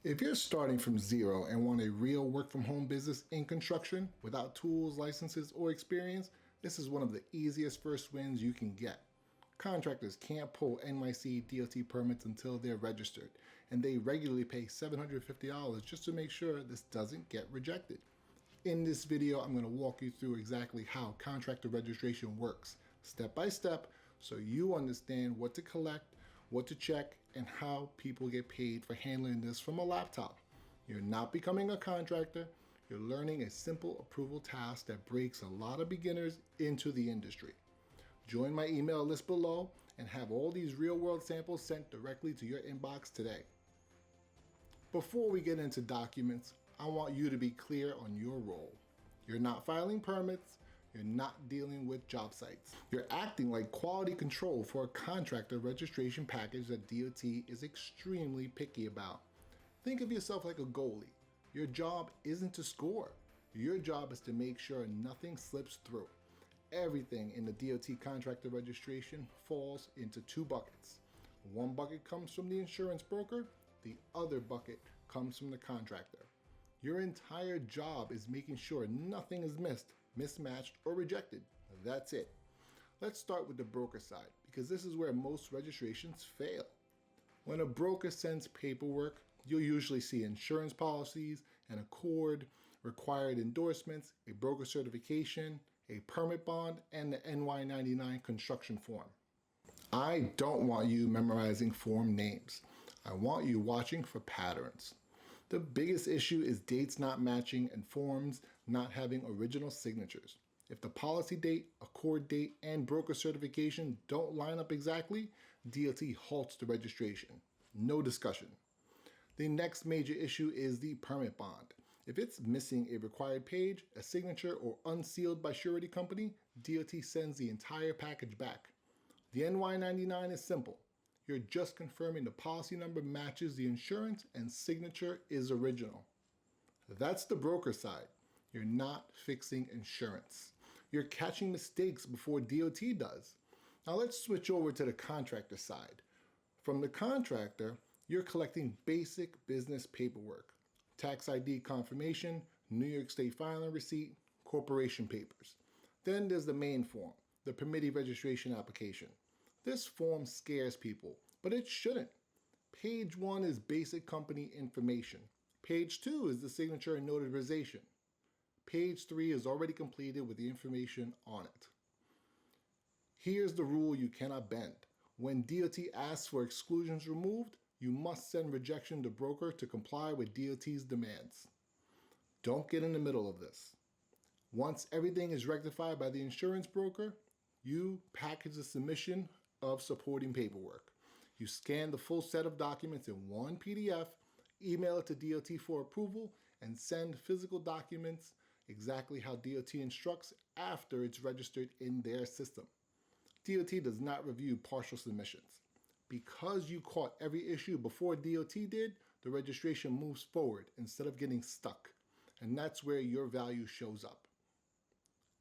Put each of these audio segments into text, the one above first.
If you're starting from zero and want a real work from home business in construction without tools, licenses, or experience, this is one of the easiest first wins you can get. Contractors can't pull NYC DOT permits until they're registered, and they regularly pay $750 just to make sure this doesn't get rejected. In this video, I'm going to walk you through exactly how contractor registration works, step by step, so you understand what to collect, what to check, and how people get paid for handling this from a laptop. You're not becoming a contractor, you're learning a simple approval task that breaks a lot of beginners into the industry. Join my email list below and have all these real-world samples sent directly to your inbox today. Before we get into documents, I want you to be clear on your role. You're not filing permits, you're not dealing with job sites. You're acting like quality control for a contractor registration package that DOT is extremely picky about. Think of yourself like a goalie. Your job isn't to score. Your job is to make sure nothing slips through. Everything in the DOT contractor registration falls into two buckets. One bucket comes from the insurance broker, the other bucket comes from the contractor. Your entire job is making sure nothing is missed, mismatched, or rejected. That's it. Let's start with the broker side, because this is where most registrations fail. When a broker sends paperwork, you'll usually see insurance policies, an accord, required endorsements, a broker certification, a permit bond, and the NY99 construction form. I don't want you memorizing form names. I want you watching for patterns. The biggest issue is dates not matching and forms not having original signatures. If the policy date, accord date, and broker certification don't line up exactly, DOT halts the registration. No discussion. The next major issue is the permit bond. If it's missing a required page, a signature, or unsealed by surety company, DOT sends the entire package back. The NY99 is simple. You're just confirming the policy number matches the insurance and signature is original. That's the broker side. You're not fixing insurance. You're catching mistakes before DOT does. Now let's switch over to the contractor side. From the contractor, you're collecting basic business paperwork. Tax ID confirmation, New York State filing receipt, corporation papers. Then there's the main form, the permittee registration application. This form scares people, but it shouldn't. Page 1 is basic company information. Page 2 is the signature and notarization. Page 3 is already completed with the information on it. Here's the rule you cannot bend. When DOT asks for exclusions removed, you must send rejection to broker to comply with DOT's demands. Don't get in the middle of this. Once everything is rectified by the insurance broker, you package the submission of supporting paperwork. You scan the full set of documents in one PDF, email it to DOT for approval, and send physical documents exactly how DOT instructs after it's registered in their system. DOT does not review partial submissions. Because you caught every issue before DOT did, the registration moves forward instead of getting stuck. And that's where your value shows up.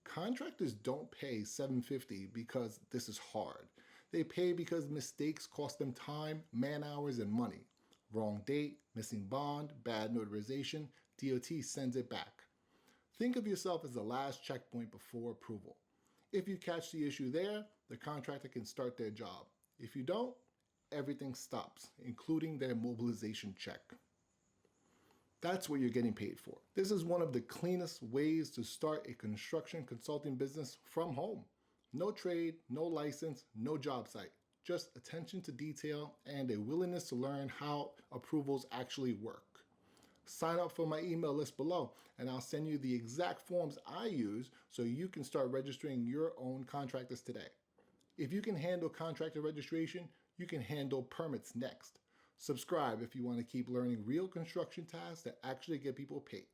Contractors don't pay $750 because this is hard. They pay because mistakes cost them time, man hours, and money. Wrong date, missing bond, bad notarization, DOT sends it back. Think of yourself as the last checkpoint before approval. If you catch the issue there, the contractor can start their job. If you don't, everything stops, including their mobilization check. That's what you're getting paid for. This is one of the cleanest ways to start a construction consulting business from home. No trade, no license, no job site. Just attention to detail and a willingness to learn how approvals actually work. Sign up for my email list below and I'll send you the exact forms I use so you can start registering your own contractors today. If you can handle contractor registration, you can handle permits next. Subscribe if you want to keep learning real construction tasks that actually get people paid.